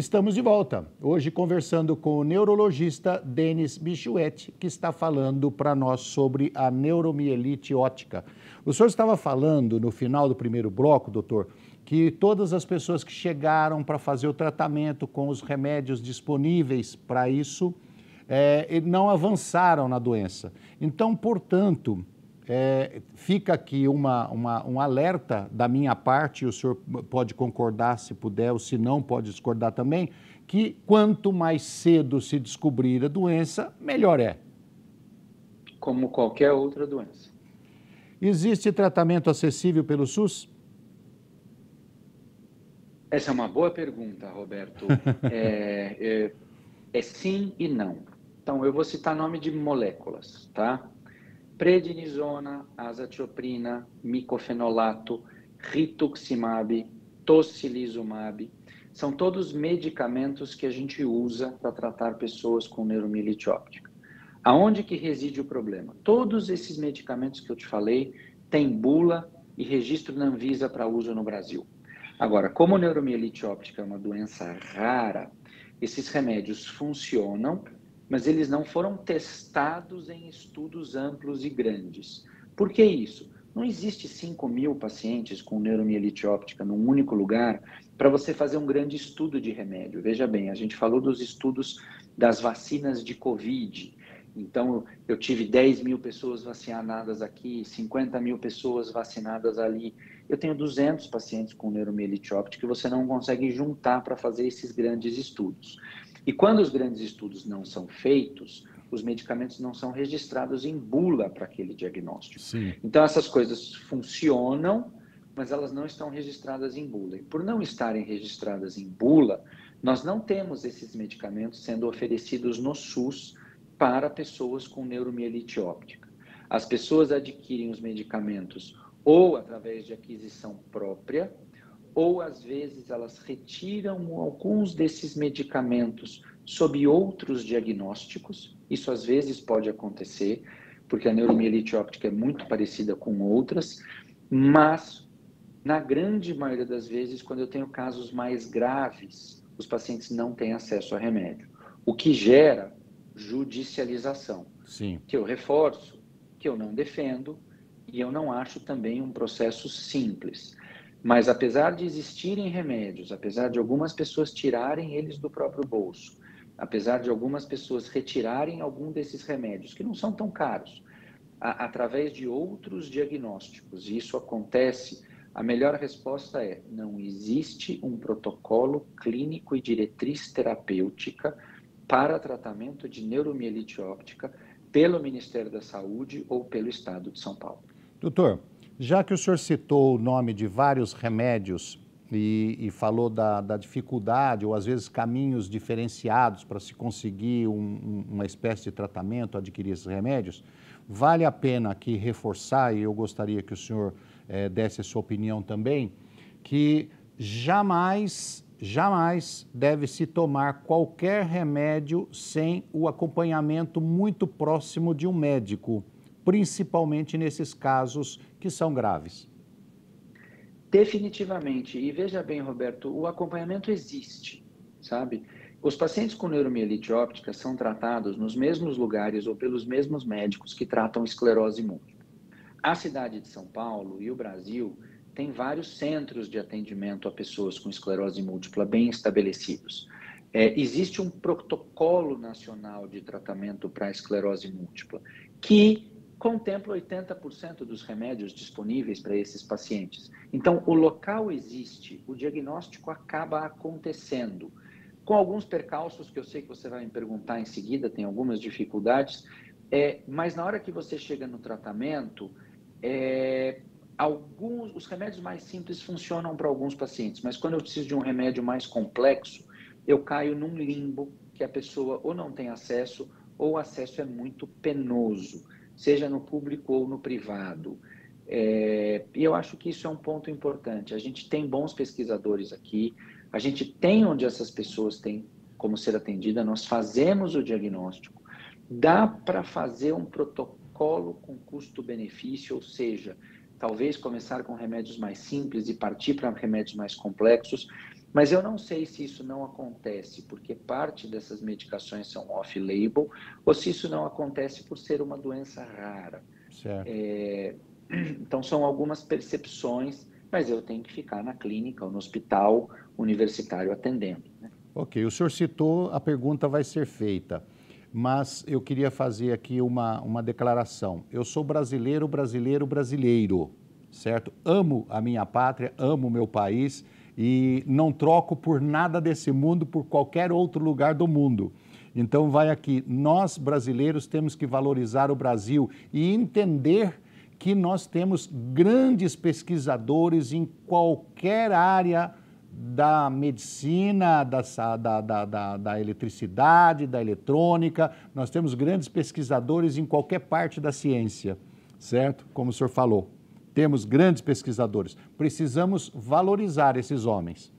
Estamos de volta, hoje conversando com o neurologista Denis Bichuete, que está falando para nós sobre a neuromielite óptica. O senhor estava falando no final do primeiro bloco, doutor, que todas as pessoas que chegaram para fazer o tratamento com os remédios disponíveis para isso, não avançaram na doença. Então, portanto, fica aqui um alerta da minha parte, o senhor pode concordar se puder, ou se não pode discordar também, que quanto mais cedo se descobrir a doença, melhor é. Como qualquer outra doença. Existe tratamento acessível pelo SUS? Essa é uma boa pergunta, Roberto. É sim e não. Então, eu vou citar nome de moléculas, tá? Prednisona, azatioprina, micofenolato, rituximab, tocilizumab, são todos medicamentos que a gente usa para tratar pessoas com neuromielite óptica. Aonde que reside o problema? Todos esses medicamentos que eu te falei têm bula e registro na Anvisa para uso no Brasil. Agora, como neuromielite óptica é uma doença rara, esses remédios funcionam, mas eles não foram testados em estudos amplos e grandes. Por que isso? Não existe 5.000 pacientes com neuromielite óptica num único lugar para você fazer um grande estudo de remédio. Veja bem, a gente falou dos estudos das vacinas de Covid. Então, eu tive 10.000 pessoas vacinadas aqui, 50.000 pessoas vacinadas ali. Eu tenho 200 pacientes com neuromielite óptica que você não consegue juntar para fazer esses grandes estudos. E quando os grandes estudos não são feitos, os medicamentos não são registrados em bula para aquele diagnóstico. Sim. Então, essas coisas funcionam, mas elas não estão registradas em bula. E por não estarem registradas em bula, nós não temos esses medicamentos sendo oferecidos no SUS para pessoas com neuromielite óptica. As pessoas adquirem os medicamentos ou através de aquisição própria, ou às vezes elas retiram alguns desses medicamentos sob outros diagnósticos. Isso às vezes pode acontecer, porque a neuromielite óptica é muito parecida com outras, mas na grande maioria das vezes, quando eu tenho casos mais graves, os pacientes não têm acesso a remédio, o que gera judicialização. Sim. Que eu reforço, que eu não defendo, e eu não acho também um processo simples. Mas apesar de existirem remédios, apesar de algumas pessoas tirarem eles do próprio bolso, apesar de algumas pessoas retirarem algum desses remédios, que não são tão caros, através de outros diagnósticos, e isso acontece, a melhor resposta é: não existe um protocolo clínico e diretriz terapêutica para tratamento de neuromielite óptica pelo Ministério da Saúde ou pelo Estado de São Paulo. Doutor, já que o senhor citou o nome de vários remédios e falou da dificuldade ou às vezes caminhos diferenciados para se conseguir uma espécie de tratamento, adquirir esses remédios, vale a pena aqui reforçar, e eu gostaria que o senhor desse a sua opinião também, que jamais deve-se tomar qualquer remédio sem o acompanhamento muito próximo de um médico, principalmente nesses casos que são graves. Definitivamente. E veja bem, Roberto, o acompanhamento existe, sabe? Os pacientes com neuromielite óptica são tratados nos mesmos lugares ou pelos mesmos médicos que tratam esclerose múltipla. A cidade de São Paulo e o Brasil têm vários centros de atendimento a pessoas com esclerose múltipla bem estabelecidos. Existe um protocolo nacional de tratamento para a esclerose múltipla que contempla 80% dos remédios disponíveis para esses pacientes. Então, o local existe, o diagnóstico acaba acontecendo. Com alguns percalços que eu sei que você vai me perguntar em seguida, tem algumas dificuldades, mas na hora que você chega no tratamento, os remédios mais simples funcionam para alguns pacientes, mas quando eu preciso de um remédio mais complexo, eu caio num limbo que a pessoa ou não tem acesso, ou o acesso é muito penoso, seja no público ou no privado. E eu acho que isso é um ponto importante. A gente tem bons pesquisadores aqui, a gente tem onde essas pessoas têm como ser atendida, nós fazemos o diagnóstico, dá para fazer um protocolo com custo-benefício, ou seja, talvez começar com remédios mais simples e partir para remédios mais complexos. Mas eu não sei se isso não acontece porque parte dessas medicações são off-label ou se isso não acontece por ser uma doença rara. Certo. Então, são algumas percepções, mas eu tenho que ficar na clínica ou no hospital universitário atendendo, né? Ok, o senhor citou, a pergunta vai ser feita, mas eu queria fazer aqui uma declaração. Eu sou brasileiro, certo? Amo a minha pátria, amo o meu país e não troco por nada desse mundo por qualquer outro lugar do mundo. Então vai aqui, nós brasileiros temos que valorizar o Brasil e entender que nós temos grandes pesquisadores em qualquer área da medicina, da eletricidade, da eletrônica. Nós temos grandes pesquisadores em qualquer parte da ciência, certo? Como o senhor falou, temos grandes pesquisadores. Precisamos valorizar esses homens.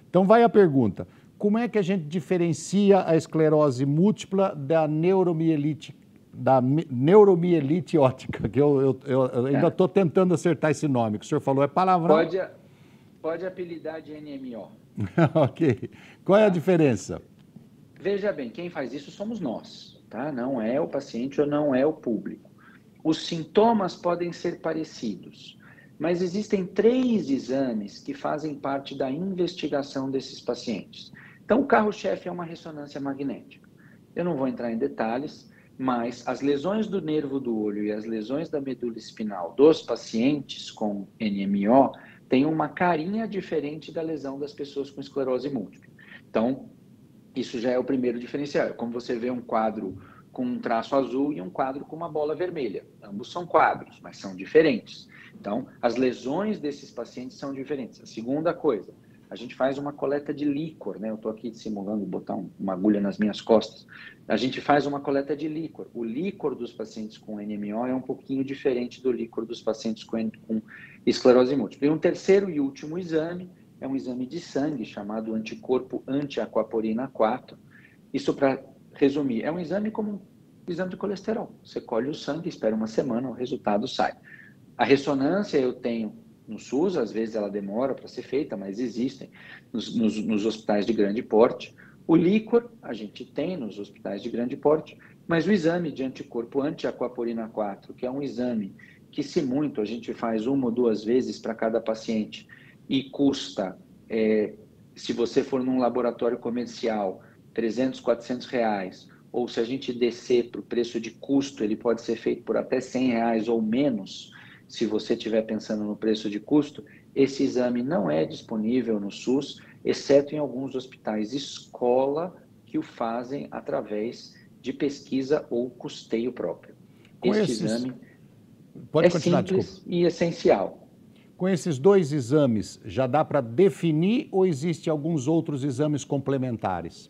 Então vai a pergunta, como é que a gente diferencia a esclerose múltipla da neuromielite ótica? Que eu ainda estou tentando acertar esse nome, que o senhor falou, é palavrão? Pode apelidar de NMO. Ok. Qual é a diferença? Veja bem, quem faz isso somos nós, tá? Não é o paciente ou não é o público. Os sintomas podem ser parecidos, mas existem 3 exames que fazem parte da investigação desses pacientes. Então, o carro-chefe é uma ressonância magnética. Eu não vou entrar em detalhes, mas as lesões do nervo do olho e as lesões da medula espinal dos pacientes com NMO têm uma carinha diferente da lesão das pessoas com esclerose múltipla. Então, isso já é o primeiro diferencial. Como você vê um quadro com um traço azul e um quadro com uma bola vermelha. Ambos são quadros, mas são diferentes. Então, as lesões desses pacientes são diferentes. A segunda coisa, a gente faz uma coleta de líquor, né? Eu estou aqui simulando botar uma agulha nas minhas costas. A gente faz uma coleta de líquor. O líquor dos pacientes com NMO é um pouquinho diferente do líquor dos pacientes com esclerose múltipla. E um terceiro e último exame é um exame de sangue chamado anticorpo anti-aquaporina 4. Isso, para resumir, é um exame como um exame de colesterol. Você colhe o sangue, espera uma semana, o resultado sai. A ressonância eu tenho no SUS, às vezes ela demora para ser feita, mas existem nos hospitais de grande porte. O líquor a gente tem nos hospitais de grande porte, mas o exame de anticorpo anti-aquaporina 4, que é um exame que, se muito, a gente faz 1 ou 2 vezes para cada paciente e custa, se você for num laboratório comercial, 300, 400 reais, ou se a gente descer para o preço de custo, ele pode ser feito por até 100 reais ou menos, se você estiver pensando no preço de custo. Esse exame não é disponível no SUS, exceto em alguns hospitais escola que o fazem através de pesquisa ou custeio próprio. Este exame Pode é continuar, simples desculpa. e essencial. Com esses 2 exames, já dá para definir ou existem alguns outros exames complementares?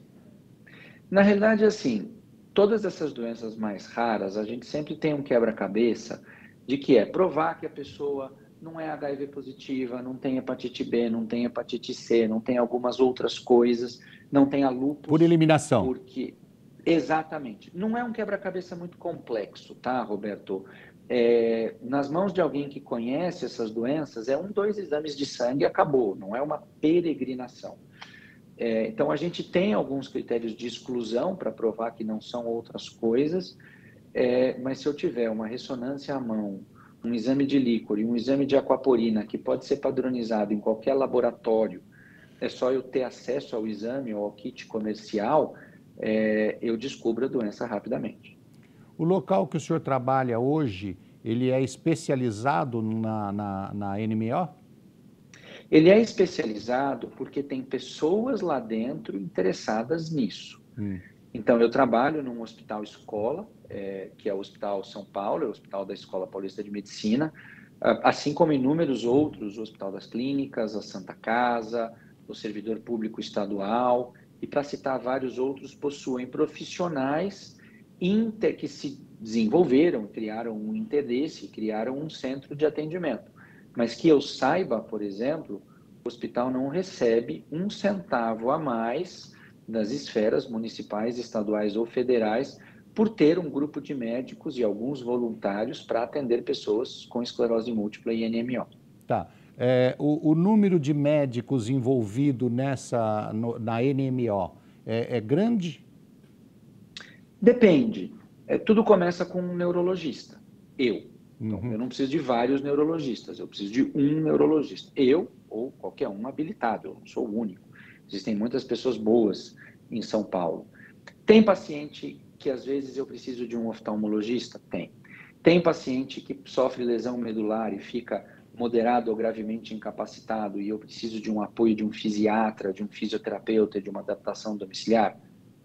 Na realidade, assim, todas essas doenças mais raras, a gente sempre tem um quebra-cabeça de que é provar que a pessoa não é HIV positiva, não tem hepatite B, não tem hepatite C, não tem algumas outras coisas, não tem a lúpus. Por eliminação. Porque, exatamente. Não é um quebra-cabeça muito complexo, tá, Roberto? Nas mãos de alguém que conhece essas doenças, 1, 2 exames de sangue e acabou, não é uma peregrinação. Então, a gente tem alguns critérios de exclusão para provar que não são outras coisas, mas se eu tiver uma ressonância à mão, um exame de líquor e um exame de aquaporina, que pode ser padronizado em qualquer laboratório, é só eu ter acesso ao exame ou ao kit comercial, eu descubro a doença rapidamente. O local que o senhor trabalha hoje, ele é especializado na NMO? Ele é especializado porque tem pessoas lá dentro interessadas nisso. Então, eu trabalho num hospital escola, que é o Hospital São Paulo, é o Hospital da Escola Paulista de Medicina, assim como inúmeros outros, o Hospital das Clínicas, a Santa Casa, o Servidor Público Estadual, e para citar vários outros, possuem profissionais que se desenvolveram, criaram um interesse, criaram um centro de atendimento. Mas que eu saiba, por exemplo, o hospital não recebe 1 centavo a mais das esferas municipais, estaduais ou federais por ter um grupo de médicos e alguns voluntários para atender pessoas com esclerose múltipla e NMO. Tá. O número de médicos envolvidos na NMO é grande? Depende. Tudo começa com um neurologista. Então, eu não preciso de vários neurologistas, eu preciso de um neurologista. Eu ou qualquer um habilitado, eu não sou o único. Existem muitas pessoas boas em São Paulo. Tem paciente que às vezes eu preciso de um oftalmologista? Tem. Tem paciente que sofre lesão medular e fica moderado ou gravemente incapacitado e eu preciso de um apoio de um fisiatra, de um fisioterapeuta, de uma adaptação domiciliar?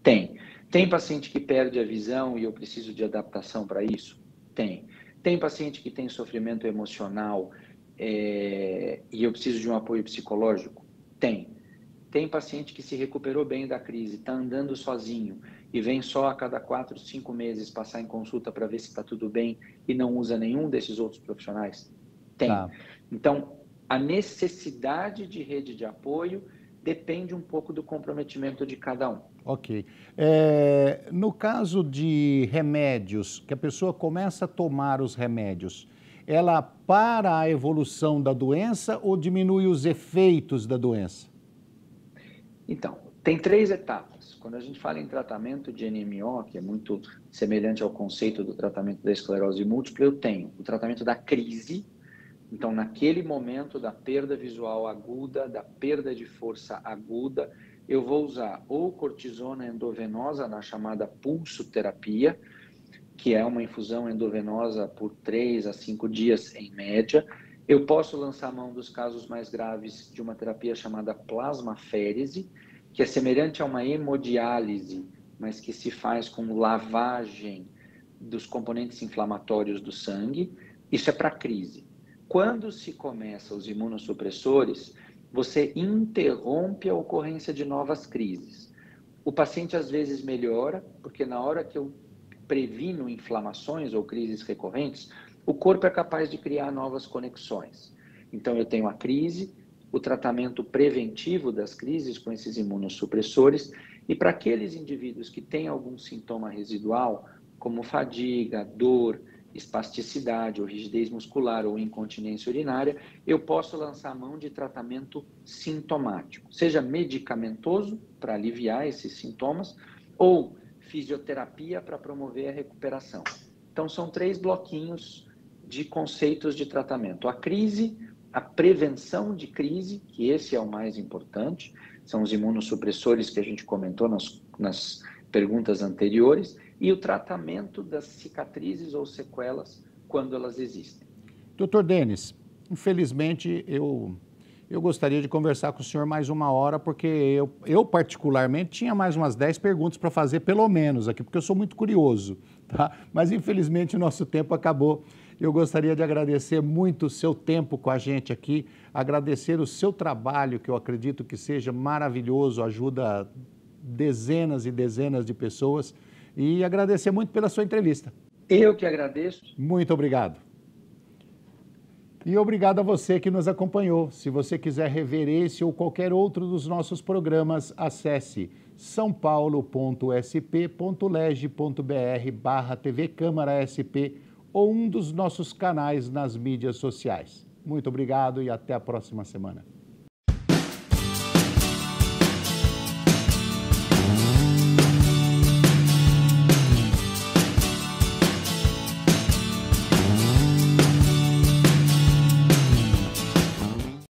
Tem. Tem paciente que perde a visão e eu preciso de adaptação para isso? Tem. Tem paciente que tem sofrimento emocional e eu preciso de um apoio psicológico? Tem. Tem paciente que se recuperou bem da crise, está andando sozinho e vem só a cada 4, 5 meses passar em consulta para ver se está tudo bem e não usa nenhum desses outros profissionais? Tem. Tá. Então, a necessidade de rede de apoio depende um pouco do comprometimento de cada um. Ok. No caso de remédios, que a pessoa começa a tomar os remédios, ela para a evolução da doença ou diminui os efeitos da doença? Então, tem 3 etapas. Quando a gente fala em tratamento de NMO, que é muito semelhante ao conceito do tratamento da esclerose múltipla, eu tenho o tratamento da crise. Então, naquele momento da perda visual aguda, da perda de força aguda, eu vou usar ou cortisona endovenosa na chamada pulsoterapia, que é uma infusão endovenosa por 3 a 5 dias em média. Eu posso lançar a mão dos casos mais graves de uma terapia chamada plasmaférese, que é semelhante a uma hemodiálise, mas que se faz com lavagem dos componentes inflamatórios do sangue. Isso é para crise. Quando se começa os imunossupressores, você interrompe a ocorrência de novas crises. O paciente às vezes melhora, porque na hora que eu previno inflamações ou crises recorrentes, o corpo é capaz de criar novas conexões. Então eu tenho a crise, o tratamento preventivo das crises com esses imunossupressores, e para aqueles indivíduos que têm algum sintoma residual, como fadiga, dor, espasticidade ou rigidez muscular ou incontinência urinária, eu posso lançar mão de tratamento sintomático, seja medicamentoso para aliviar esses sintomas ou fisioterapia para promover a recuperação. Então são 3 bloquinhos de conceitos de tratamento: a crise, a prevenção de crise, que esse é o mais importante, são os imunossupressores que a gente comentou nas perguntas anteriores, e o tratamento das cicatrizes ou sequelas quando elas existem. Dr. Denis, infelizmente eu gostaria de conversar com o senhor mais 1 hora, porque eu particularmente tinha mais umas 10 perguntas para fazer, pelo menos aqui, porque eu sou muito curioso, tá? Mas infelizmente o nosso tempo acabou. Eu gostaria de agradecer muito o seu tempo com a gente aqui, agradecer o seu trabalho, que eu acredito que seja maravilhoso, ajuda dezenas e dezenas de pessoas, e agradecer muito pela sua entrevista. Eu que agradeço. Muito obrigado. E obrigado a você que nos acompanhou. Se você quiser rever esse ou qualquer outro dos nossos programas, acesse saopaulo.sp.leg.br/TV Câmara SP ou um dos nossos canais nas mídias sociais. Muito obrigado e até a próxima semana.